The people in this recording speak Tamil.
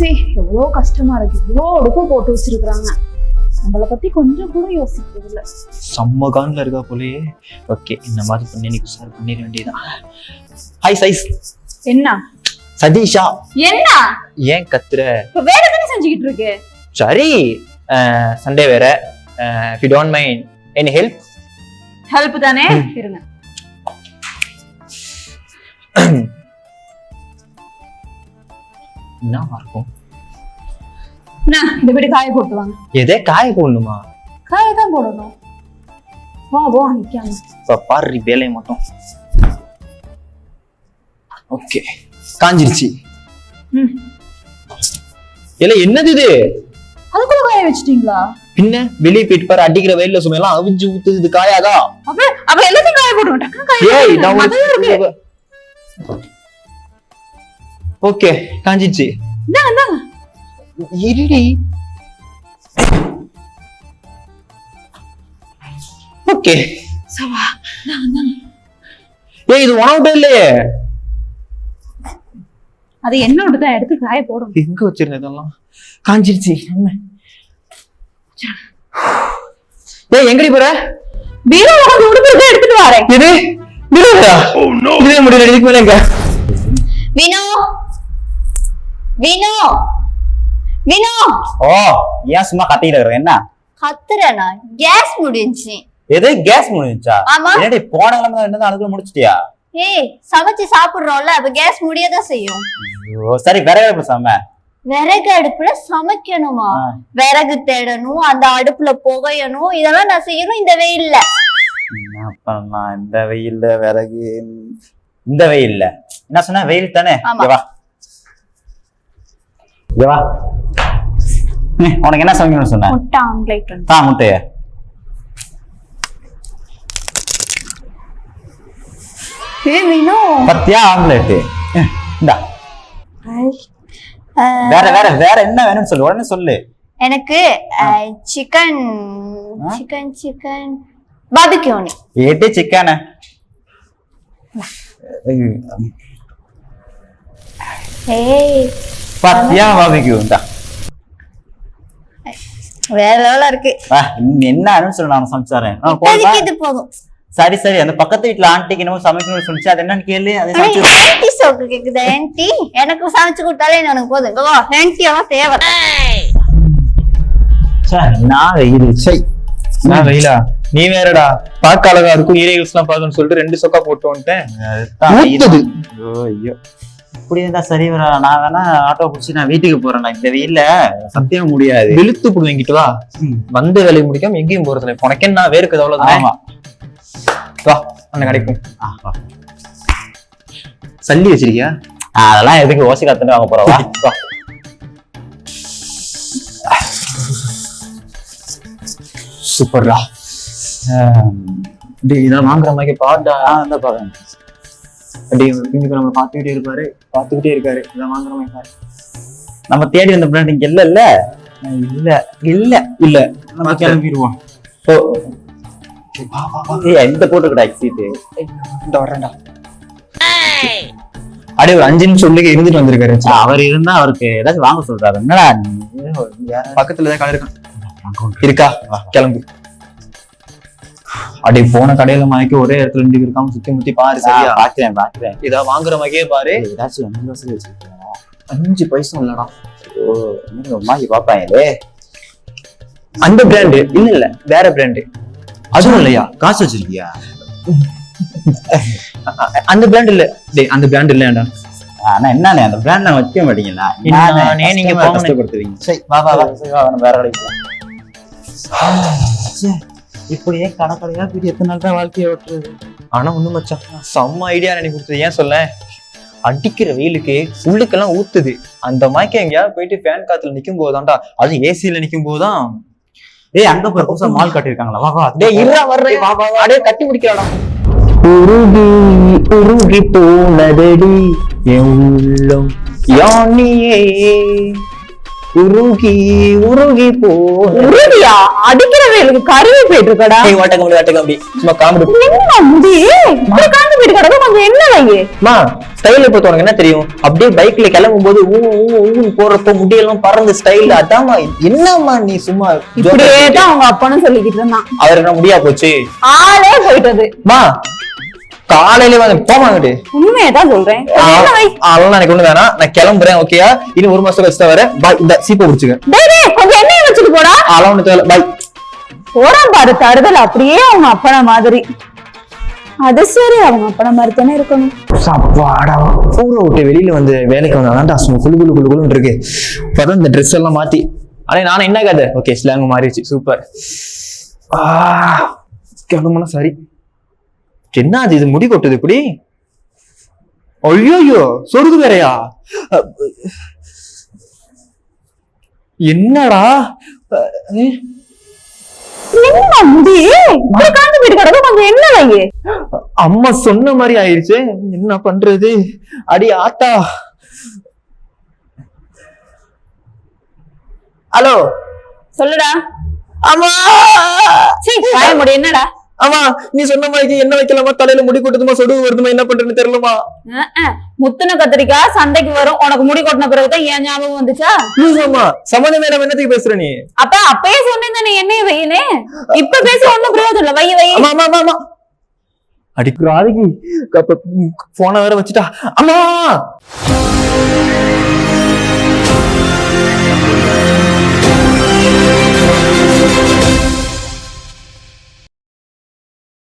சரி, எவ்வளோ கஷ்டமா இருக்கு. இவ்வளோ உடுப்பு போட்டு வச்சிருக்காங்க. நம்மளை பத்தி கொஞ்சம் கூட யோசிக்கிறது இல்ல. செம்ம கான்ல இருக்கா போலயே. ஓகே, இந்த மாதிரி பண்ணி நீ சார் பண்ணிட வேண்டியதான். Hi size. என்ன சதீஷா? என்ன ஏன் கத்துற? இப்ப வேற தானே செஞ்சுக்கிட்டு இருக்கு. சரி, சண்டே வேற. If you don't mind any help? Help தானே. இருங்க. என்னவா இருக்கும்? இந்த வீடு காய போட்டு வாங்க. எதே காய போடணுமா? காய தான் போடணும். வா வா நிக்காம. இப்ப பாரு வேலையை மட்டும். ஓகே, காஞ்சிருச்சு. இல்ல என்னது இது? அதுக்குள்ள காய வச்சிட்டீங்களா? பின்ன வெளியே போயிட்டு பாரு, அடிக்கிற வெயில்ல சுமையெல்லாம் அவிஞ்சு ஊத்துது. இது காயாதா? அப்ப எல்லாத்தையும் காய போடுவோம். டக்குனு காய. ஓகே, காஞ்சிருச்சு. இருடி. ஓகே சவா. ஏய், இது உனவுட்டே இல்லையே. அது என்னோட தான், எடுத்து காய போடும். எங்க வச்சிருந்தேன் இதெல்லாம்? காஞ்சிருச்சு. ஏய், எங்கடி போற? பீரோ உடுப்பு எடுத்துட்டு வரேன். இது பீரோவா? இதே முடியல. இதுக்கு மேல எங்க? வினோ வினோ வினோ. ஓ, ஏன் சும்மா கத்திட்டு இருக்க? என்ன கத்துறனா? கேஸ் முடிஞ்சி. எது கேஸ் முடிஞ்சா? ஆமா. என்னடி போன கிழமை என்ன அதுக்குள்ள முடிச்சிட்டியா? ஏய், சமைச்சு சாப்பிடுறோம்ல, அப்ப கேஸ் முடியதான் செய்யும். ஐயோ, சரி விறகு சம. விறகு அடுப்புல சமைக்கணுமா? விறகு தேடணும், அந்த அடுப்புல புகையணும், இதெல்லாம் நான் செய்யணும் இந்த வெயில்ல. என்ன பண்ணலாம் இந்த வெயில்ல? விறகு இந்த வெயில்ல என்ன சொன்ன? வெயில் தானே. வா வா. உனக்கு என்ன சமைக்கணும்னு சொன்ன? முட்டை ஆம்லேட். முட்டைய வினோ பத்தியா? ஆம்லேட் இந்தா. வேற வேற வேற என்ன வேணும்னு சொல்லு, உடனே சொல்லு. எனக்கு சிக்கன் சிக்கன் சிக்கன் பாபிக்யூ. ஏட்டு சிக்கன். ஏய், பத்தியா? பாபிக்யூ இந்தா. வேற லெவலா இருக்கு. என்ன வேணும்னு சொல்லு, நான் சமைச்சாரேன். இது போதும். சரி சரி, அந்த பக்கத்து வீட்டுல ஆண்டிக்கு என்னமோ சமைக்கணும்னு சொல்லிச்சு, அது என்னன்னு கேளு. அதை ஆன்ட்டி சோக்கு கேக்குது. ஆன்ட்டி எனக்கு சமைச்சு கொடுத்தாலே எனக்கு போதும். ஆன்ட்டி எல்லாம் தேவை. நான் வெயில். நான் வெயிலா? நீ வேறடா, பார்க்க அழகா இருக்கும் ஈரேல்ஸ் எல்லாம் பாக்கணும்னு சொல்லிட்டு 2 சொக்கா போட்டு வந்துட்டேன். ஐயோ, இப்படி இருந்தா சரி வரா. நான் வேணா ஆட்டோ பிடிச்சி நான் வீட்டுக்கு போறேன். இந்த வெயில்ல சத்தியம் முடியாது. வெளுத்து புடுங்கிட்டு வா. வந்த வேலையை முடிக்காம எங்கேயும் போறதுல உனக்கு என்ன வேருக்கு? அவ்வளவுதான். ஆமா, வா, அண்ணன் கிடைக்கும். சல்லி வச்சிருக்கியா? அதெல்லாம் எதுக்கு? ஓசி காத்துட்டு வாங்க போறவா? வா. சூப்பர்டா. இதான் வாங்குற மாதிரி பாட்டா. பாருங்க, நம்ம பாத்துக்கிட்டே இருக்காரு. இதான் வாங்குற மாதிரி பாரு. நம்ம தேடி வந்த பிராண்ட் இங்க இல்ல இல்ல இல்ல இல்ல இல்ல. நம்ம கிளம்பிடுவோம். இந்த போட்டுக்கடா சீட்டு. இந்த வர்றேன்டா. அப்படியே ஒரு 5 நிமிஷம் உள்ளே இருந்துட்டு வந்திருக்காரு. அவர் இருந்தா அவருக்கு ஏதாச்சும் வாங்க சொல்றாரு. என்னடா பக்கத்துலதான் கடை இருக்கான். இருக்கா? கிளம்பு. அப்படி போன கடையில மாதிரி ஒரே இடத்துல இருந்து இருக்காம சுத்தி முத்தி பாரு. சரியா? பாக்குறேன். இதா வாங்குற மாதிரியே பாரு. ஏதாச்சும் 5 வருஷம் வச்சிருக்கா? 5 பைசா இல்லடா. ஓ, மாறி பாப்பாங்களே. அந்த பிராண்டு இல்ல இல்ல, வேற பிராண்டு. அதுவும் இல்லையா? காசு வச்சிருக்கியா? அந்த பிராண்ட் இல்ல. அந்த பிராண்ட் இல்லடா. ஆனா என்னண்ணே, அந்த பிராண்ட்ல வைக்க மாட்டீங்களா? நீங்க கஷ்டப்படுத்துவீங்க. சரி, வா வா வா, வேற கடைக்கு போலாம். இப்படியே கடைக்கடையா போயிட்டு எத்தனை நாள் தான் வாழ்க்கையை ஓட்டுறது? ஆனா ஒண்ணு மச்சான், செம்ம ஐடியா எனக்கு கொடுத்தது. ஏன் சொல்ல? அடிக்கிற வெயிலுக்கு உள்ளுக்கெல்லாம் ஊத்துது. அந்த மாதிரி எங்கேயாவது போயிட்டு ஃபேன் காத்துல நிக்கும் போதுதான்டா, அது ஏசியில நிக்கும் போதுதான். ஏய், அங்க போற புதுசா மால் கட்டிருக்காங்களா? வா வா. டேய் இருடா, வர்றேன். வா வா. அப்படியே கட்டி முடிக்கறடா. உருகி போனதடி என் உள்ளம் யானியே. உருகி உருகி போ உறுதியா அடிக்கிற வேலுக்கு கருவி போயிட்டு இருக்கடா. வாட்டகம் சும்மா காமெடி. என்ன முடி இப்படி காந்து போயிட்டு கிடக்கு, கொஞ்சம் என்ன வைங்க. மா ஸ்டைல பத்தி உனக்கு என்ன தெரியும்? அப்படியே பைக்ல கிளம்பும் போது ஊ போறப்போ முடியெல்லாம் பறந்து ஸ்டைல். அதாம்மா. என்னம்மா நீ சும்மா இப்படியே தான் அவங்க அப்பனும் சொல்லிக்கிட்டு இருந்தான். அவருக்கு என்ன முடியா போச்சு? ஆளே போயிட்டது. மா காலையில வந்து போமாங்கட்டு. உண்மையதான் சொல்றேன். என்ன வை. அதெல்லாம் எனக்கு ஒண்ணு வேணாம், நான் கிளம்புறேன். ஓகேயா? இன்னும் 1 மாசம் கழிச்சு தான் வரேன். பாய். இந்த சீப்பை பிடிச்சுக்க. டேய் கொஞ்சம் எண்ணெய் வச்சுட்டு போடா. அதெல்லாம் ஒண்ணு தேவை. பாய். போறான் பாரு தருதல், அப்படியே அவங்க அப்பன மாதிரி. அது சரி, அவங்க அப்பன மாதிரி தானே இருக்கணும். சாப்பாடா ஊரை விட்டு வெளியில வந்து வேலைக்கு வந்தாதான்டா சும்மா குழு இருக்கு. இப்பதான் இந்த ட்ரெஸ் எல்லாம் மாத்தி. ஆனா நானும் என்ன கதை. ஓகே ஸ்லாங் மாறிடுச்சு. சூப்பர். கிளம்புனா சரி. என்ன அது இது முடி கொட்டுது இப்படி? ஐயோ சொருது வேறையா? என்னடா என்ன முடி இப்படி காந்து போயிட்டு கிடக்கு, கொஞ்சம் என்ன வைங்க. அம்மா சொன்ன மாதிரி ஆயிடுச்சு. என்ன பண்றது? அடி ஆத்தா. ஹலோ சொல்லுடா. அம்மா. வாய முடி. என்னடா? ஆமா நீ சொன்ன மாதிரி என்ன வைக்கலாமா? தலையில முடி கொட்டுதுமா, சொடுவு வருதுமா, என்ன பண்றேன்னு தெரியலமா. முத்துன கத்திரிக்காய் சந்தைக்கு வரும். உனக்கு முடி கொட்டின பிறகுதான் ஏன் ஞாபகம் வந்துச்சா? சம்பந்தமே நம்ம என்னத்துக்கு பேசுற நீ? அப்பயே சொன்னேன் தானே எண்ணெய் வையினே. இப்ப பேச ஒண்ணும் பிரயோஜனம் இல்ல. வை வை. ஆமா அடிக்கிறாதிக்கு போன வேற வச்சுட்டா. அம்மா